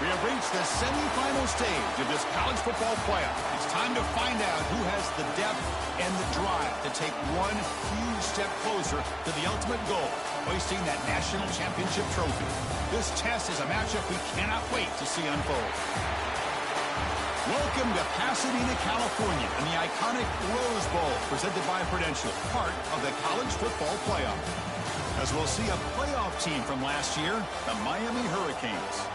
We have reached the semifinal stage of this college football playoff. It's time to find out who has the depth and the drive to take one huge step closer to the ultimate goal, hoisting that national championship trophy. This test is a matchup we cannot wait to see unfold. Welcome to Pasadena, California, and the iconic Rose Bowl, presented by Prudential, part of the college football playoff. As we'll see a playoff team from last year, the Miami Hurricanes,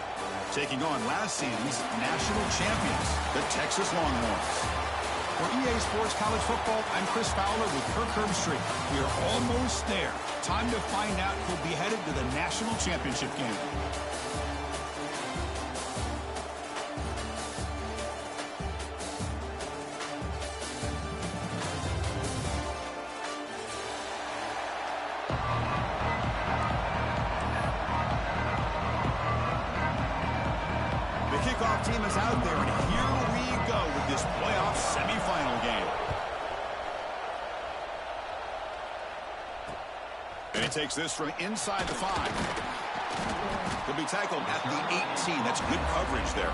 taking on last season's national champions, the Texas Longhorns. For EA Sports College Football, I'm Chris Fowler with Kirk Herbstreit. We are almost there. Time to find out who'll be headed to the national championship game. Kickoff team is out there, and here we go with this playoff semifinal game. And he takes this from inside the 5. He'll be tackled at the 18. That's good coverage there.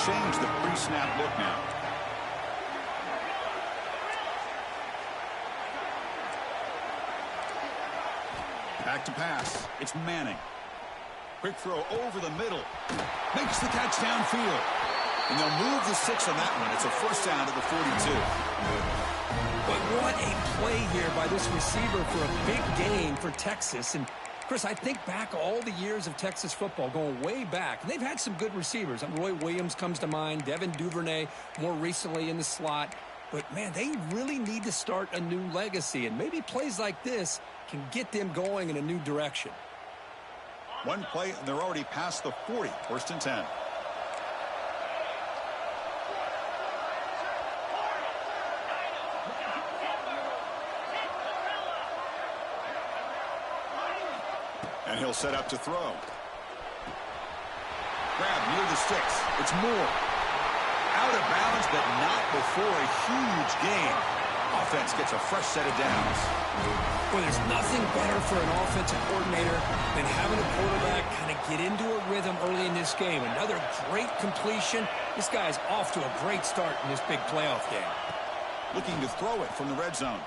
Change the pre-snap look now. Back to pass. It's Manning. Quick throw over the middle. Makes the catch downfield. And they'll move the 6 on that one. It's a first down to the 42. But what a play here by this receiver for a big gain for Texas. And Chris, I think back all the years of Texas football, going way back, and they've had some good receivers. Roy Williams comes to mind, Devin Duvernay more recently in the slot. But, man, they really need to start a new legacy, and maybe plays like this can get them going in a new direction. One play, and they're already past the 40, first and 10. And he'll set up to throw. Grab near the sticks. It's Moore. Out of bounds, but not before a huge gain. Offense gets a fresh set of downs. Well, there's nothing better for an offensive coordinator than having a quarterback kind of get into a rhythm early in this game. Another great completion. This guy's off to a great start in this big playoff game. Looking to throw it from the red zone.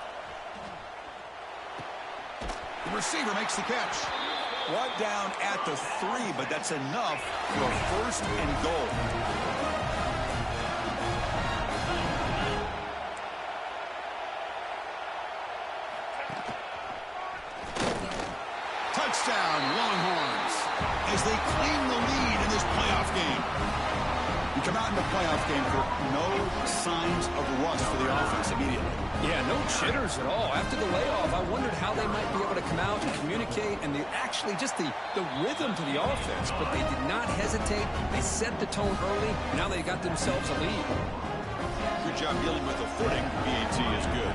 The receiver makes the catch. Brought down at the 3, but that's enough for a first and goal. Touchdown, Longhorns, as they claim the lead in this playoff game. You come out in the playoff game for no signs of rust for the offense immediately. Yeah, no jitters at all. After the layoff, I wondered how they might be able to come out and communicate and actually just the rhythm to the offense. But they did not hesitate. They set the tone early. Now they got themselves a lead. Good job dealing with the footing. PAT is good.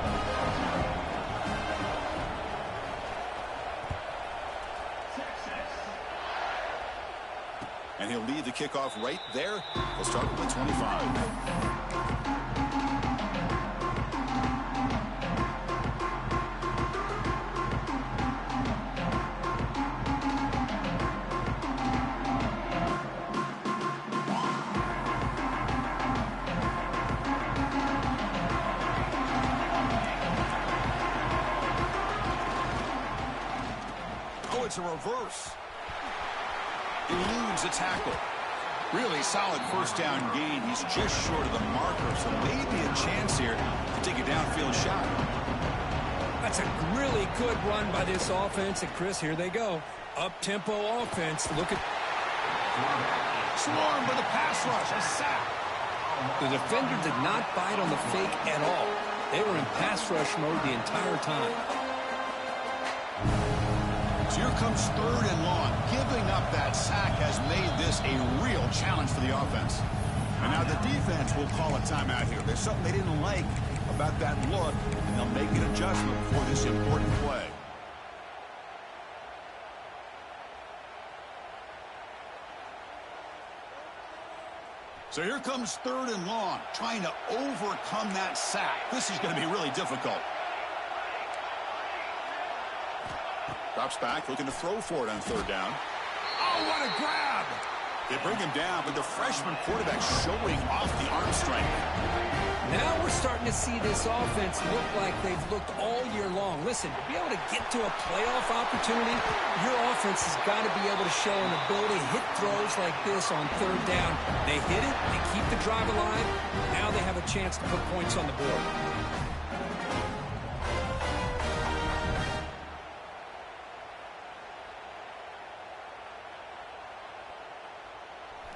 And he'll lead the kickoff right there. He'll start with the 25. Oh, it's a reverse. Eludes a tackle. Really solid first down gain. He's just short of the marker, so maybe a chance here to take a downfield shot. That's a really good run by this offense. And, Chris, here they go. Up-tempo offense. Look at... Swarmed with a pass rush. A sack. The defender did not bite on the fake at all. They were in pass rush mode the entire time. So here comes third and long. Giving up that sack has made this a real challenge for the offense. And now the defense will call a timeout here. There's something they didn't like about that look, and they'll make an adjustment for this important play. So here comes 3rd and long, trying to overcome that sack. This is going to be really difficult. Drops back, looking to throw for it on 3rd down. Oh, what a grab! They bring him down, but the freshman quarterback showing off the arm strength. Now we're starting to see this offense look like they've looked all year long. Listen, to be able to get to a playoff opportunity, your offense has got to be able to show an ability to hit throws like this on 3rd down. They hit it, they keep the drive alive. Now they have a chance to put points on the board.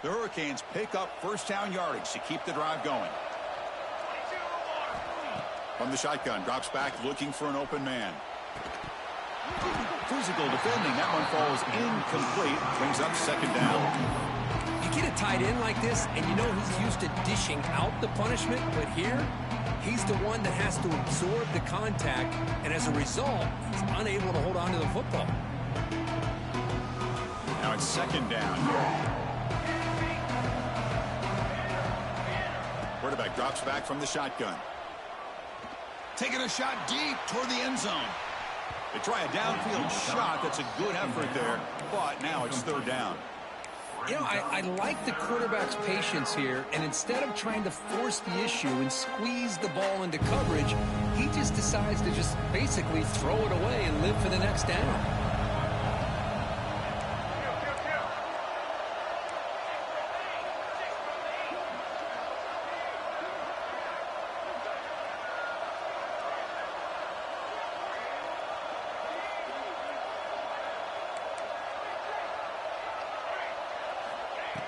The Hurricanes pick up 1st down yardage to keep the drive going. From the shotgun, drops back looking for an open man. Physical defending. That one falls incomplete. Brings up 2nd down. You get a tight end like this, and you know he's used to dishing out the punishment, but here, he's the one that has to absorb the contact, and as a result, he's unable to hold on to the football. Now it's 2nd down. Quarterback drops back from the shotgun. Taking a shot deep toward the end zone. They try a downfield shot. That's a good effort there, but now it's 3rd down. You know, I like the quarterback's patience here, and instead of trying to force the issue and squeeze the ball into coverage, he just decides to just basically throw it away and live for the next down.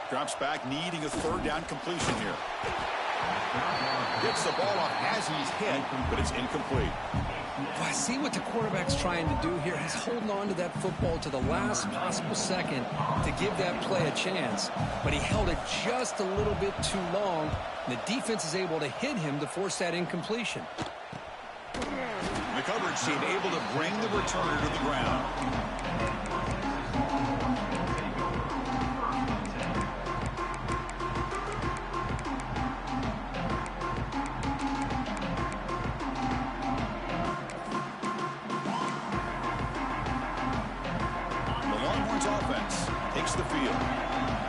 Drops back, needing a 3rd down completion here. Gets the ball off as he's hit, but it's incomplete. Well, I see what the quarterback's trying to do here. He's holding on to that football to the last possible second to give that play a chance. But he held it just a little bit too long. And the defense is able to hit him to force that incompletion. The coverage team able to bring the returner to the ground. The field.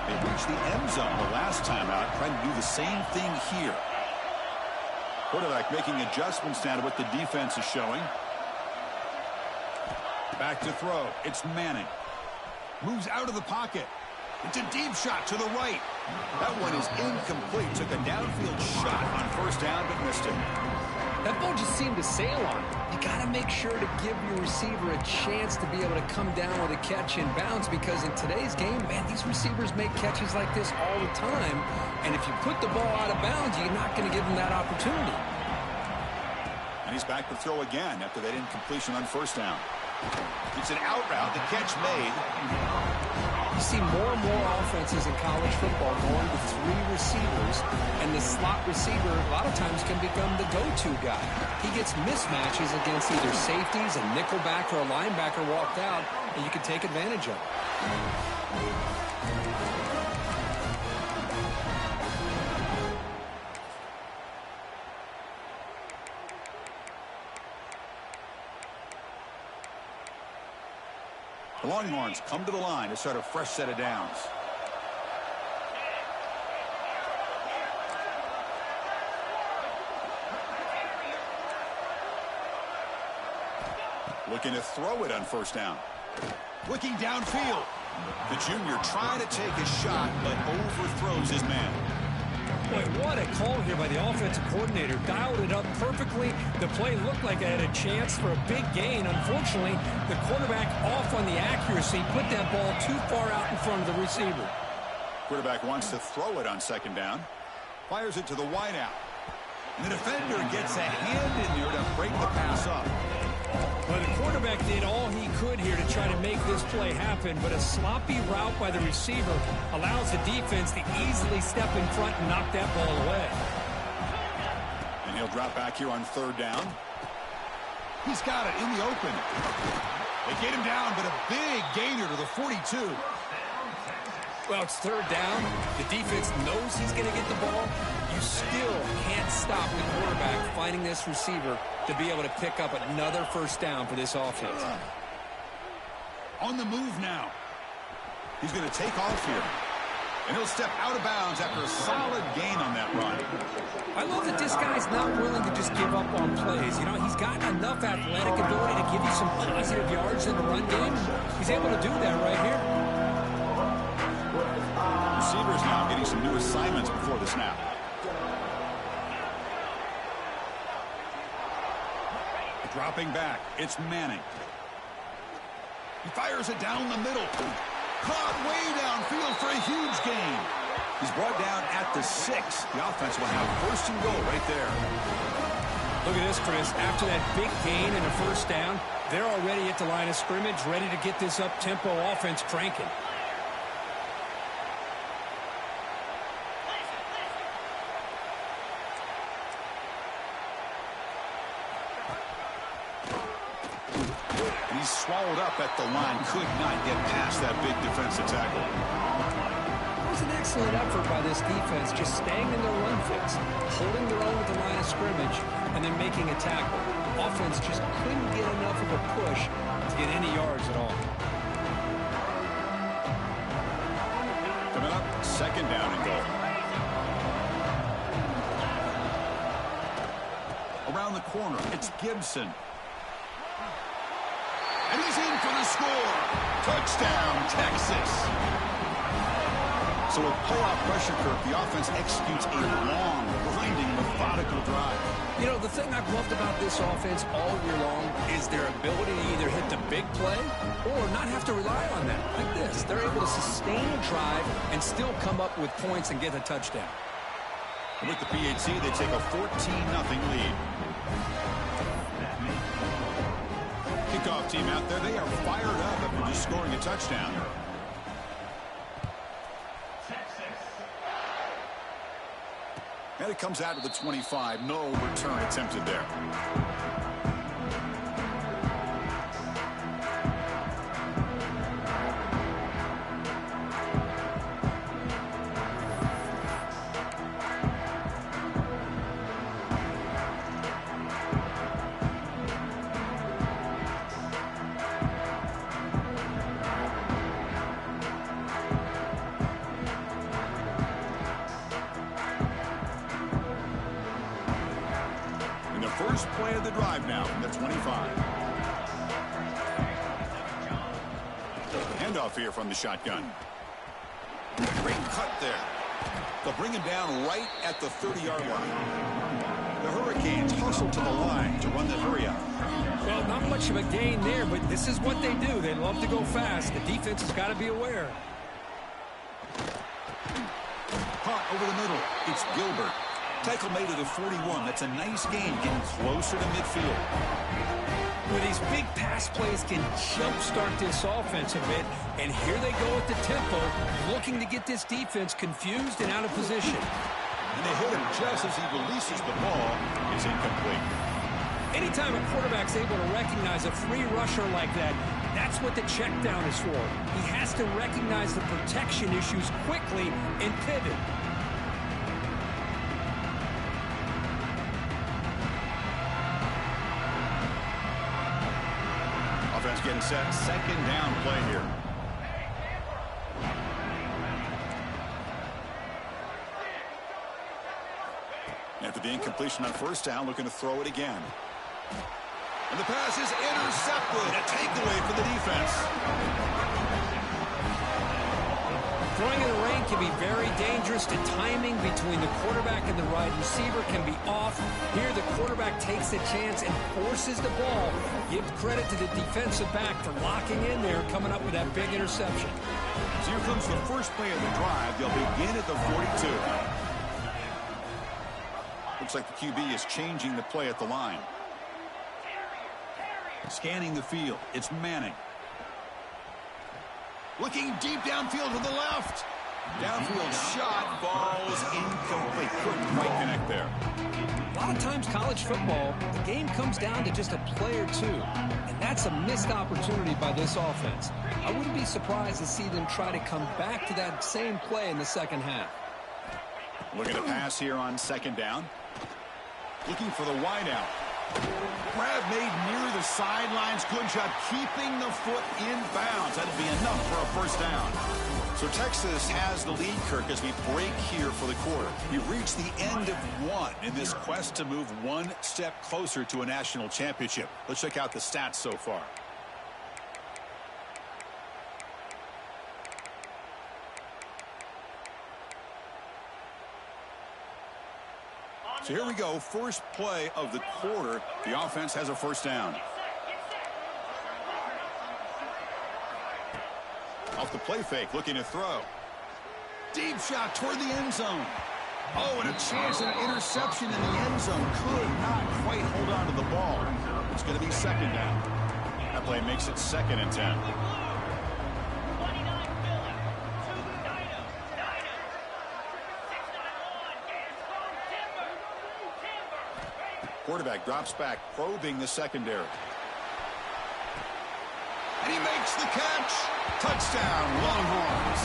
They reached the end zone the last time out, trying to do the same thing here. Quarterback making adjustments now to what the defense is showing. Back to throw. It's Manning. Moves out of the pocket. It's a deep shot to the right. That one is incomplete. Took a downfield shot on 1st down, but missed it. That ball just seemed to sail on it. You got to make sure to give your receiver a chance to be able to come down with a catch and bounce, because in today's game, man, these receivers make catches like this all the time. And if you put the ball out of bounds, you're not going to give them that opportunity. And he's back to throw again after that incompletion on 1st down. It's an out route. The catch made. You see more and more offenses in college football going with 3 receivers, and the slot receiver a lot of times can become the go-to guy. He gets mismatches against either safeties, a nickelback, or a linebacker walked out, and you can take advantage of it. The Longhorns come to the line to start a fresh set of downs. Looking to throw it on 1st down. Looking downfield. The junior trying to take a shot, but overthrows his man. Boy, what a call here by the offensive coordinator. Dialed it up perfectly. The play looked like it had a chance for a big gain. Unfortunately, the quarterback off on the accuracy, put that ball too far out in front of the receiver. Quarterback wants to throw it on 2nd down. Fires it to the wideout. And the defender gets a hand in there to break the pass up. Well, the quarterback did all he could here to try to make this play happen, but a sloppy route by the receiver allows the defense to easily step in front and knock that ball away. And he'll They'll drop back here on third down. He's got it in the open. They get him down, but a big gainer to the 42. Well, it's third down. The defense knows he's going to get the ball. You still can't stop the quarterback finding this receiver to be able to pick up another first down for this offense. On the move now. He's going to take off here. And he'll step out of bounds after a solid gain on that run. I love that this guy's not willing to just give up on plays. You know, he's got enough athletic ability to give you some positive yards in the run game. He's able to do that right here. Receivers now getting some new assignments before the snap. Dropping back, it's Manning. He fires it down the middle. Caught way downfield for a huge gain. He's brought down at the 6. The offense will have first and goal right there. Look at this, Chris. After that big gain and a first down, they're already at the line of scrimmage, ready to get this up-tempo offense cranking. He's swallowed up at the line. Could not get past that big defensive tackle. It was an excellent effort by this defense, just staying in their run fix, holding their own at the line of scrimmage, and then making a tackle. Offense just couldn't get enough of a push to get any yards at all. Coming up, second down and goal. Around the corner, it's Gibson. And he's in for the score. Touchdown, Texas. So with playoff pressure, Kirk, the offense executes a long, grinding, methodical drive. You know, the thing I've loved about this offense all year long is their ability to either hit the big play or not have to rely on that. Like this. They're able to sustain a drive and still come up with points and get a touchdown. And with the PAT, they take a 14-0 lead. Kickoff team out there, they are fired up after just scoring a touchdown. And it comes out to the 25. No return attempted there. First play of the drive now from the 25. Handoff here from the shotgun. Great cut there. They'll bring him down right at the 30-yard line. The Hurricanes hustle to the line to run the hurry up. Well, not much of a gain there, but this is what they do. They love to go fast. The defense has got to be aware. Caught over the middle. It's Gilbert. Tackle made at a 41. That's a nice gain, getting closer to midfield. Well, these big pass plays can jumpstart this offense a bit, and here they go at the tempo, looking to get this defense confused and out of position. And they hit him just as he releases the ball. It's incomplete. Anytime a quarterback's able to recognize a free rusher like that, that's what the check down is for. He has to recognize the protection issues quickly and pivot. Offense getting set. Second down play here. After the incompletion on first down, looking to throw it again. And the pass is intercepted. A takeaway for the defense. Throwing in the rain can be very dangerous. The timing between the quarterback and the wide receiver can be off. Here the quarterback takes the chance and forces the ball. Give credit to the defensive back for locking in there, coming up with that big interception. So here comes the first play of the drive. They'll begin at the 42. Looks like the QB is changing the play at the line. Scanning the field. It's Manning. Looking deep downfield to the left. Downfield shot falls incomplete. Couldn't quite connect there. A lot of times college football, the game comes down to just a play or two. And that's a missed opportunity by this offense. I wouldn't be surprised to see them try to come back to that same play in the second half. Looking to pass here on second down. Looking for the wideout. Grab made near the sidelines. Good job keeping the foot in bounds. That'll be enough for a first down. So Texas has the lead, Kirk, as we break here for the quarter. We've reached the end of one in this quest to move one step closer to a national championship. Let's check out the stats so far. So here we go. First play of the quarter. The offense has a first down. Off the play fake, looking to throw. Deep shot toward the end zone. Oh, and a chance at an interception in the end zone. Could not quite hold on to the ball. It's going to be second down. That play makes it 2nd and 10. Quarterback drops back, probing the secondary. And he makes the catch. Touchdown, Longhorns.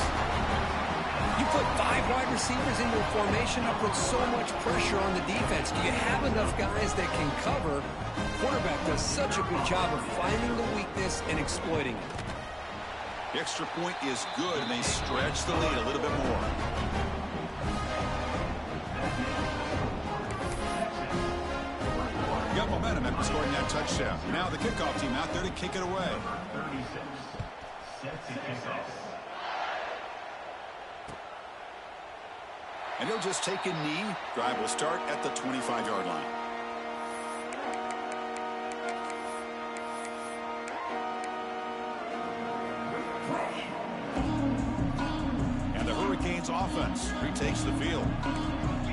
You put 5 wide receivers into a formation, that puts so much pressure on the defense. Do you have enough guys that can cover? The quarterback does such a good job of finding the weakness and exploiting it. The extra point is good, and they stretch the lead a little bit more. Got momentum after scoring that touchdown. Now the kickoff team out there to kick it away. 36. Set to kickoff. And he'll just take a knee. Drive will start at the 25-yard line. And the Hurricanes offense retakes the field.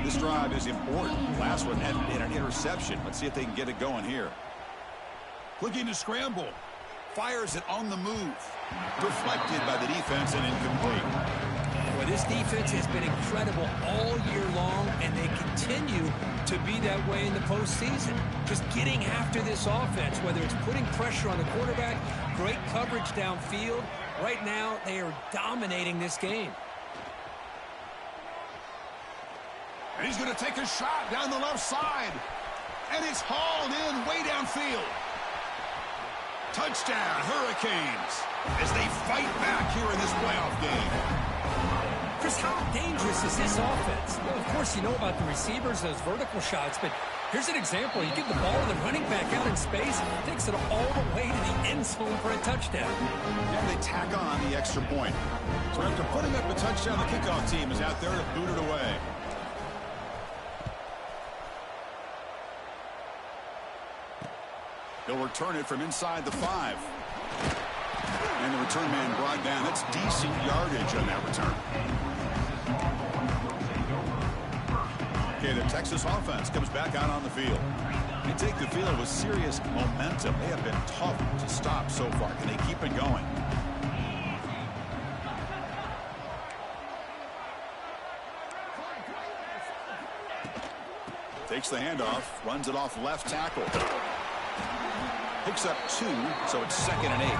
This drive is important. Last one had an interception. Let's see if they can get it going here. Looking to scramble. Fires it on the move. Deflected by the defense and incomplete. Well, this defense has been incredible all year long, and they continue to be that way in the postseason. Just getting after this offense, whether it's putting pressure on the quarterback, great coverage downfield. Right now, they are dominating this game. And he's going to take a shot down the left side. And it's hauled in way downfield. Touchdown, Hurricanes, as they fight back here in this playoff game. Chris, how dangerous is this offense? Well, of course, you know about the receivers, those vertical shots, but here's an example. You give the ball to the running back out in space, takes it all the way to the end zone for a touchdown. And they tack on the extra point. So after putting up a touchdown, the kickoff team is out there to boot it away. He'll return it from inside the 5. And the return man brought down. That's decent yardage on that return. Okay, the Texas offense comes back out on the field. They take the field with serious momentum. They have been tough to stop so far. Can they keep it going? Takes the handoff, runs it off left tackle. Picks up 2, so it's 2nd and 8.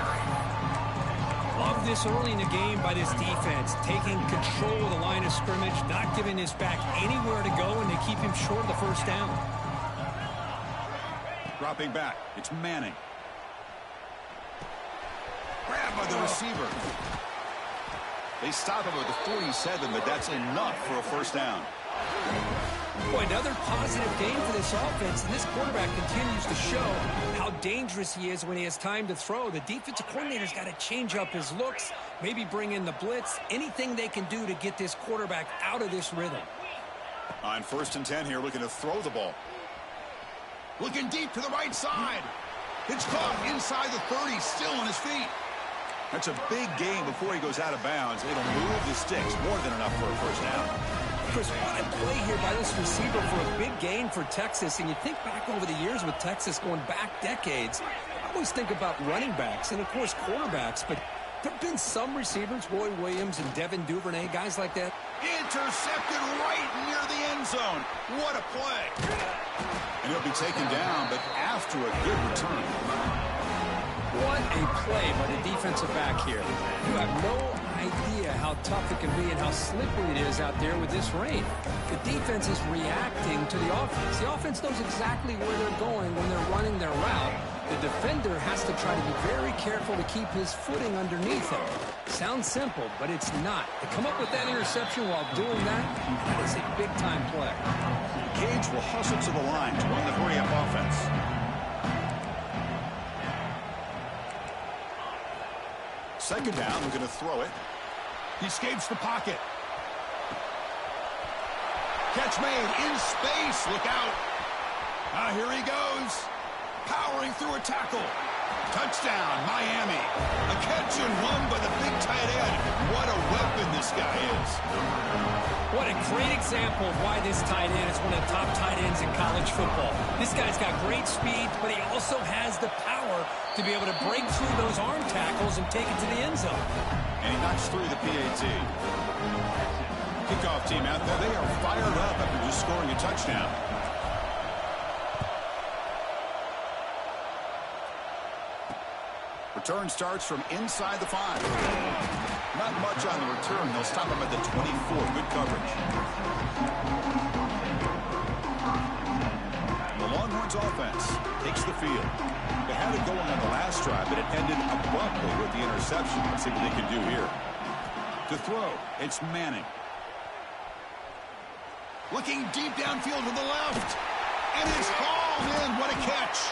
Love this early in the game by this defense, taking control of the line of scrimmage, not giving this back anywhere to go, and they keep him short of the first down. Dropping back, it's Manning. Grabbed by the receiver. They stop him at the 47, but that's enough for a first down. Boy, another positive game for this offense, and this quarterback continues to show how dangerous he is when he has time to throw. The defensive coordinator's got to change up his looks, maybe bring in the blitz, anything they can do to get this quarterback out of this rhythm. On 1st and 10 here, looking to throw the ball. Looking deep to the right side. It's caught inside the 30, still on his feet. That's a big gain before he goes out of bounds. It'll move the sticks, more than enough for a first down. Chris, what a play here by this receiver for a big gain for Texas. And you think back over the years with Texas going back decades, I always think about running backs and, of course, quarterbacks. But There have been some receivers, Roy Williams and Devin Duvernay, guys like that. Intercepted right near the end zone. What a play. And he'll be taken down, but after a good return. What a play by the defensive back here. You have no idea how tough it can be and how slippery it is out there with this rain. The defense is reacting to the offense. The offense knows exactly where they're going when they're running their route. The defender has to try to be very careful to keep his footing underneath him. Sounds simple, but it's not. To come up with that interception while doing that, that is a big-time play. Gage will hustle to the line to run the hurry-up offense. Second down, we're going to throw it. He escapes the pocket. Catch made in space. Look out. Here he goes. Powering through a tackle. Touchdown, Miami. A catch and run by the big tight end. What a weapon this guy is. What a great example of why this tight end is one of the top tight ends in college football. This guy's got great speed, but he also has the power to be able to break through those arm tackles and take it to the end zone. And he knocks through the PAT. Kickoff team out there. They are fired up after just scoring a touchdown. Return starts from inside the 5. Not much on the return. They'll stop him at the 24. Good coverage. The Longhorns offense takes the field. They had it going on the last drive, but it ended abruptly with the interception. Let's see what they can do here. To throw, it's Manning. Looking deep downfield to the left. And it's hauled in. What a catch.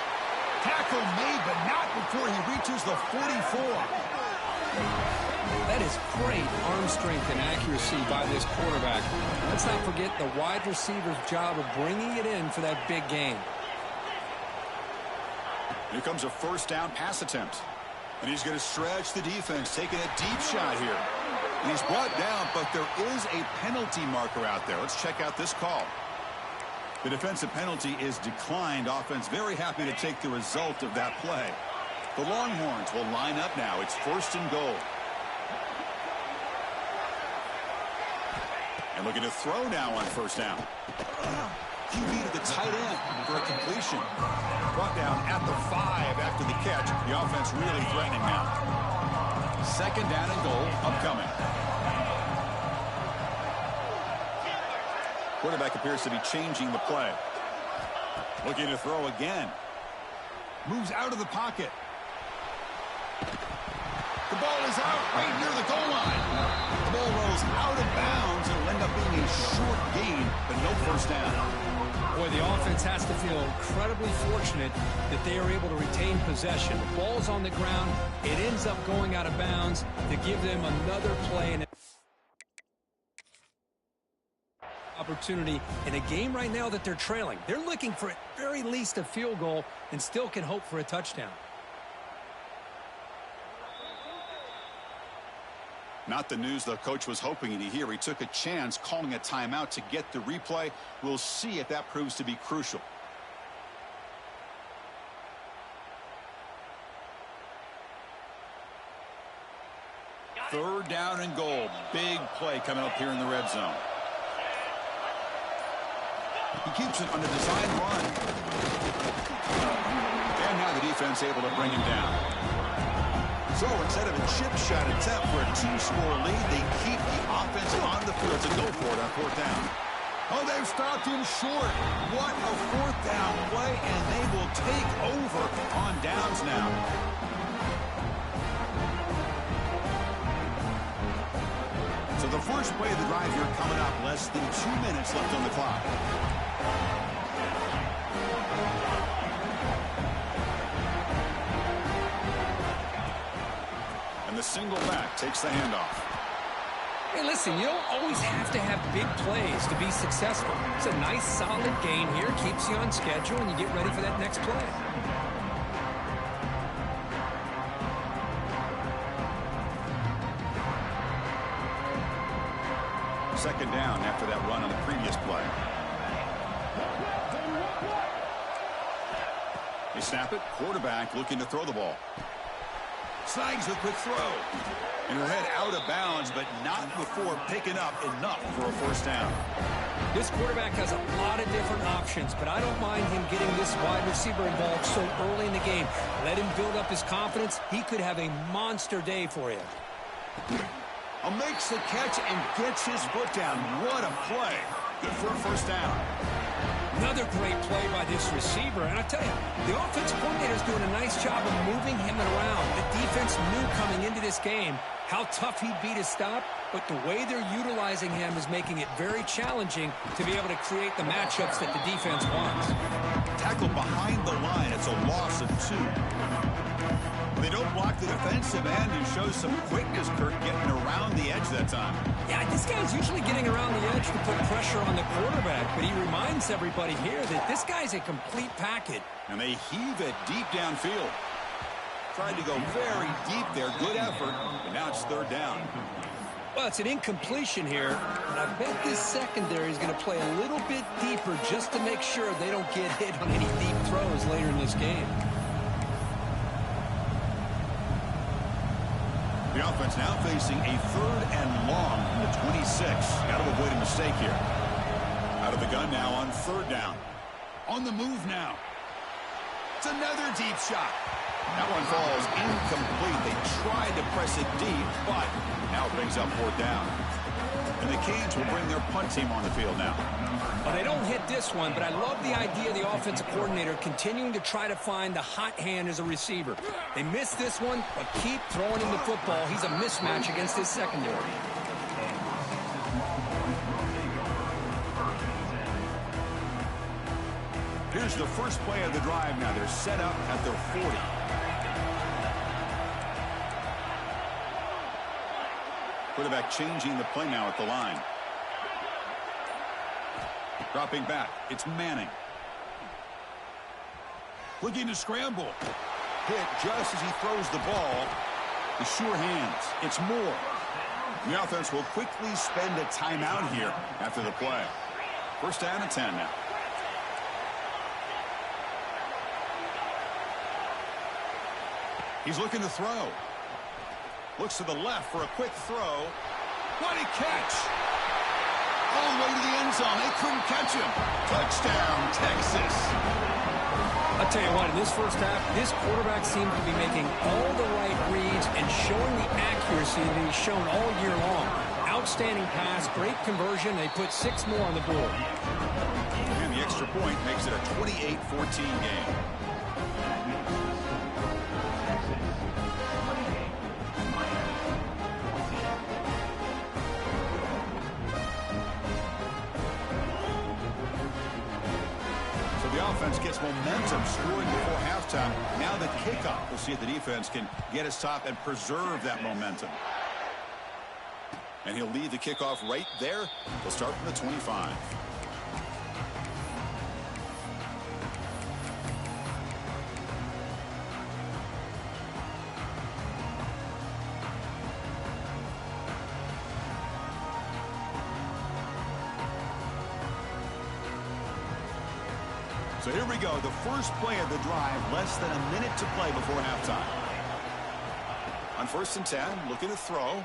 Tackle made, but not before he reaches the 44. That is great arm strength and accuracy by this quarterback. Let's not forget the wide receiver's job of bringing it in for that big gain. Here comes a first down pass attempt. And he's going to stretch the defense, taking a deep shot here. And he's brought down, but there is a penalty marker out there. Let's check out this call. The defensive penalty is declined. Offense very happy to take the result of that play. The Longhorns will line up now. It's first and goal. And looking to throw now on first down. QB to the tight end for a completion. Brought down at the 5 after the catch. The offense really threatening now. Second down and goal upcoming. Quarterback appears to be changing the play. Looking to throw again. Moves out of the pocket. The ball is out right near the goal line. The ball rolls out of bounds and will end up being a short gain, but no first down. Boy, the offense has to feel incredibly fortunate that they are able to retain possession. The ball's on the ground. It ends up going out of bounds to give them another play and opportunity in a game right now that they're trailing. They're looking for at very least a field goal and still can hope for a touchdown. Not the news the coach was hoping to hear. He took a chance calling a timeout to get the replay. We'll see if that proves to be crucial. Third down and goal. Big play coming up here in the red zone. He keeps it on the design run. And now the defense able to bring him down. So instead of a chip shot attempt for a 2-score lead, they keep the offense on the field to go for it on fourth down. Oh, they've stopped him short. What a fourth down play, and they will take over on downs now. So the first play of the drive here coming up. Less than 2 minutes left on the clock. And the single back takes the handoff. Hey, listen, you don't always have to have big plays to be successful. It's a nice, solid gain here. Keeps you on schedule, and you get ready for that next play. Second down after that run on the previous play. They snap it. Quarterback looking to throw the ball. Snags the quick throw. And he'll head out of bounds, but not before picking up enough for a first down. This quarterback has a lot of different options, but I don't mind him getting this wide receiver involved so early in the game. Let him build up his confidence. He could have a monster day for you. Makes the catch and gets his foot down. What a play. Good for a first down. Another great play by this receiver. And I tell you, the offensive coordinator is doing a nice job of moving him around. The defense knew coming into this game how tough he'd be to stop, but the way they're utilizing him is making it very challenging to be able to create the matchups that the defense wants. Tackle behind the line. It's a loss of 2. They don't block the defensive end, who shows some quickness, Kirk, getting around the edge that time. Yeah, this guy's usually getting around the edge to put pressure on the quarterback, but he reminds everybody here that this guy's a complete package. And they heave it deep downfield. Tried to go very deep there. Good effort, but now it's third down. Well, it's an incompletion here, and I bet this secondary is going to play a little bit deeper just to make sure they don't get hit on any deep throws later in this game. The offense now facing a third and long from the 26. Got to avoid a mistake here. Out of the gun now on third down. On the move now. It's another deep shot. That one falls incomplete. They tried to press it deep, but now it brings up fourth down. And the Canes will bring their punt team on the field now. Well, they don't hit this one, but I love the idea of the offensive coordinator continuing to try to find the hot hand as a receiver. They missed this one, but keep throwing him the football. He's a mismatch against his secondary. Here's the first play of the drive now. They're set up at their 40. Quarterback changing the play now at the line. Dropping back. It's Manning. Looking to scramble. Hit just as he throws the ball. The sure hands. It's Moore. The offense will quickly spend a timeout here after the play. First down and 10 now. He's looking to throw. Looks to the left for a quick throw. What a catch! All the way to the end zone. They couldn't catch him. Touchdown, Texas. I'll tell you what, in this first half, this quarterback seemed to be making all the right reads and showing the accuracy that he's shown all year long. Outstanding pass, great conversion. They put 6 more on the board. And the extra point makes it a 28-14 game. Offense gets momentum, scoring before halftime. Now the kickoff. We'll see if the defense can get a stop and preserve that momentum. And he'll lead the kickoff right there. We'll start from the 25. So here we go, the first play of the drive, less than a minute to play before halftime. On first and 10, looking to throw.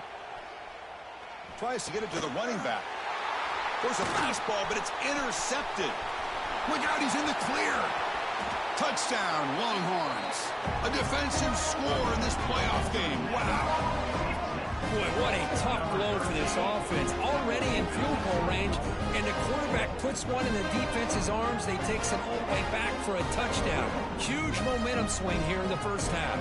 Tries to get it to the running back. There's a fastball, but it's intercepted. Look out, he's in the clear. Touchdown, Longhorns. A defensive score in this playoff game. Wow. Boy, what a tough blow for this offense. Already in field goal range, and the quarterback puts one in the defense's arms. They takes it all the way back for a touchdown. Huge momentum swing here in the first half.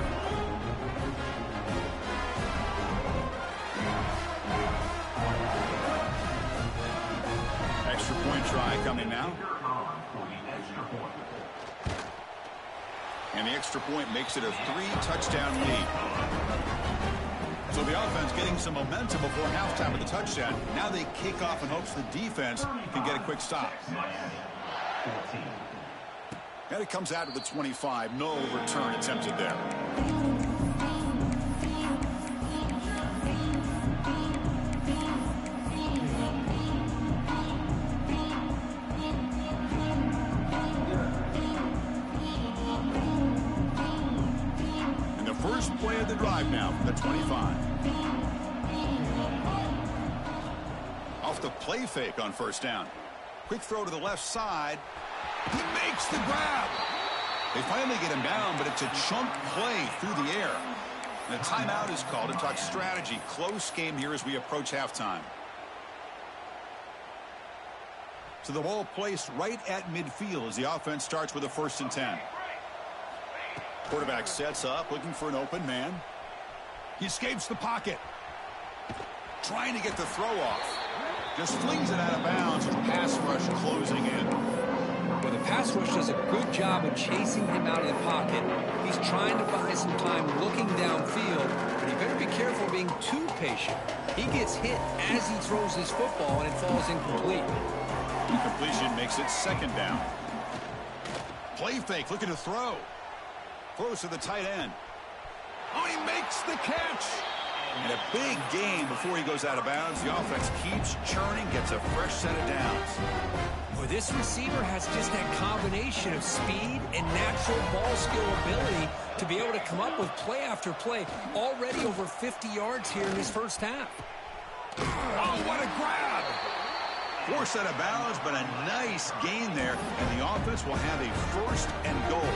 Extra point try coming now. And the extra point makes it a 3-touchdown lead. So the offense getting some momentum before halftime with the touchdown. Now they kick off in hopes the defense can get a quick stop. And it comes out to the 25. No return attempted there. first play of the drive now from the 25. Off the play fake on first down. Quick throw to the left side. He makes the grab. They finally get him down, but it's a chunk play through the air. And a timeout is called to talk strategy. Close game here as we approach halftime. So the ball placed right at midfield as the offense starts with a 1st and 10. Quarterback sets up, looking for an open man. He escapes the pocket. Trying to get the throw off. Just flings it out of bounds with pass rush closing in. Well, the pass rush does a good job of chasing him out of the pocket. He's trying to buy some time looking downfield, but he better be careful being too patient. He gets hit as he throws his football, and it falls incomplete. Incompletion makes it 2nd down. Play fake, looking to throw. Throws to the tight end. Oh, he makes the catch. And a big gain before he goes out of bounds. The offense keeps churning, gets a fresh set of downs. Well, this receiver has just that combination of speed and natural ball skill ability to be able to come up with play after play. Already over 50 yards here in this first half. Oh, what a grab! Forced out of bounds, but a nice gain there. And the offense will have a 1st and goal.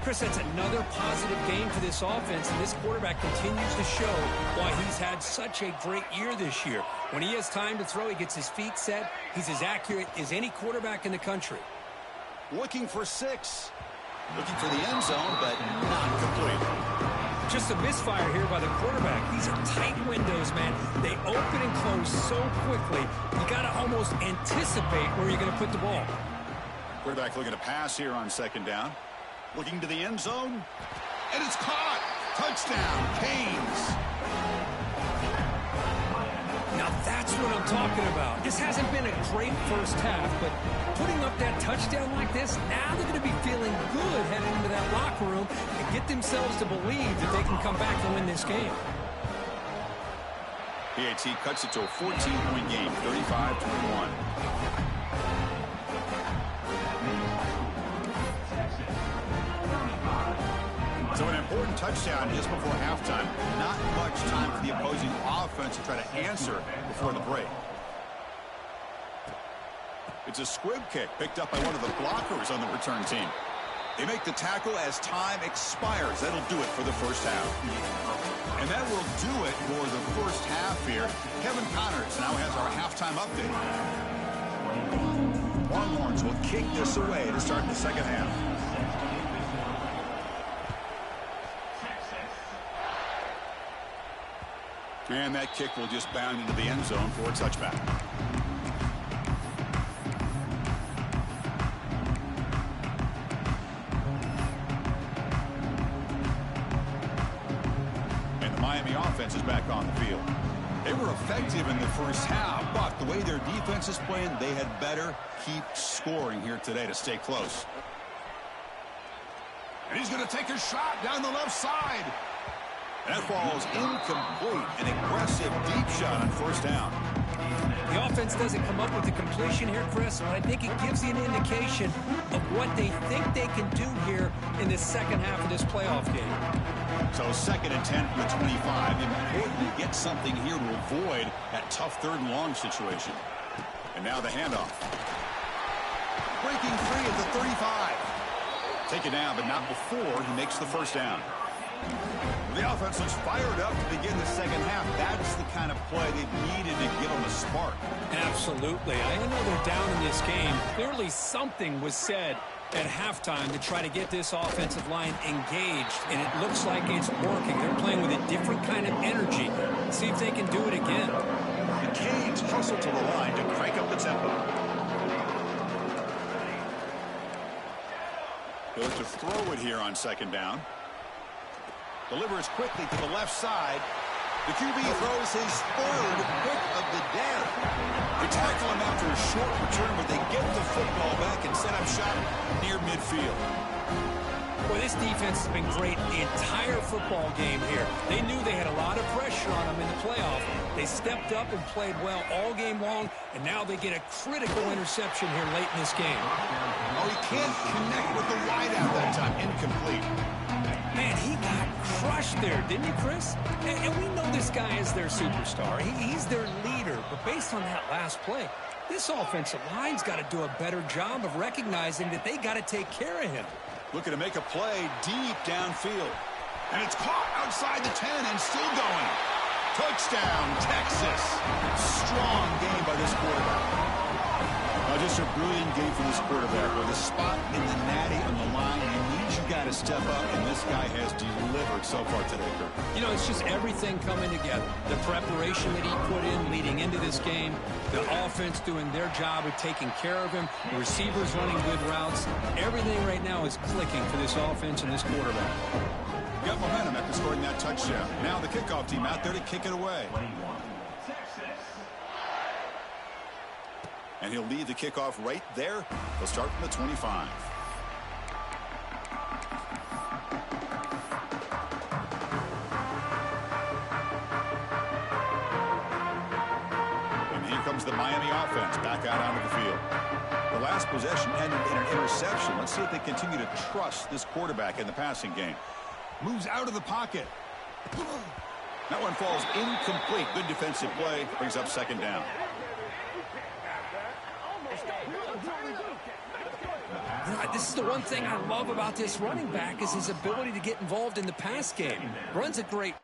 Chris, that's another positive game for this offense, and this quarterback continues to show why he's had such a great year this year. When he has time to throw, he gets his feet set. He's as accurate as any quarterback in the country. Looking for 6. Looking for the end zone, but not complete. Just a misfire here by the quarterback. These are tight windows, man. They open and close so quickly. You got to almost anticipate where you're going to put the ball. Quarterback looking to pass here on 2nd down. Looking to the end zone. And it's caught. Touchdown, Canes. Now that's what I'm talking about. This hasn't been a great first half, but putting up that touchdown like this, now they're going to be feeling good heading into that locker room and get themselves to believe that they can come back and win this game. PAT cuts it to a 14-point game, 35-21. So an important touchdown just before halftime. Not much time for the opposing offense to try to answer before the break. It's a squib kick picked up by one of the blockers on the return team. They make the tackle as time expires. That'll do it for the first half. And that will do it for the first half here. Kevin Connors now has our halftime update. Longhorns will kick this away to start the second half. And that kick will just bound into the end zone for a touchback. And the Miami offense is back on the field. They were effective in the first half, but the way their defense is playing, they had better keep scoring here today to stay close. And he's going to take a shot down the left side. That falls incomplete. An aggressive deep shot on first down. The offense doesn't come up with the completion here, Chris, but I think it gives you an indication of what they think they can do here in the second half of this playoff game. So 2nd and 10 from the 25. Important to get something here to avoid that tough 3rd and long situation. And now the handoff. Breaking free at the 35. Take it down, but not before he makes the first down. The offense was fired up to begin the second half. That's the kind of play they needed to give them a spark. Absolutely. I know they're down in this game. Clearly something was said at halftime to try to get this offensive line engaged, and it looks like it's working. They're playing with a different kind of energy. Let's see if they can do it again. The Canes hustle to the line to crank up the tempo. They'll look to throw it here on 2nd down. Delivers quickly to the left side. The QB throws his 3rd pick of the day. They tackle him after a short return, but they get the football back and set up shop near midfield. Boy, this defense has been great the entire football game here. They knew they had a lot of pressure on them in the playoff. They stepped up and played well all game long, and now they get a critical interception here late in this game. Oh, he can't connect with the wideout that time. Incomplete. Man, he got crushed there, didn't you, Chris? And we know this guy is their superstar. He's their leader. But based on that last play, this offensive line's got to do a better job of recognizing that they got to take care of him. Looking to make a play deep downfield. And it's caught outside the 10 and still going. Touchdown, Texas. Strong game by this quarterback. Just a brilliant game for this quarterback. With a spot in the natty on the line, he needs you got to step up, and this guy has delivered so far today, Kurt. You know, it's just everything coming together. The preparation that he put in leading into this game, the offense doing their job of taking care of him, the receivers running good routes. Everything right now is clicking for this offense and this quarterback. Got momentum after scoring that touchdown. Now the kickoff team out there to kick it away. 21, Texas. And he'll lead the kickoff right there. He'll start from the 25. And here comes the Miami offense back out onto the field. The last possession ended in an interception. Let's see if they continue to trust this quarterback in the passing game. Moves out of the pocket. That one falls incomplete. Good defensive play. Brings up second down. This is the one thing I love about this running back is his ability to get involved in the pass game. Runs a great...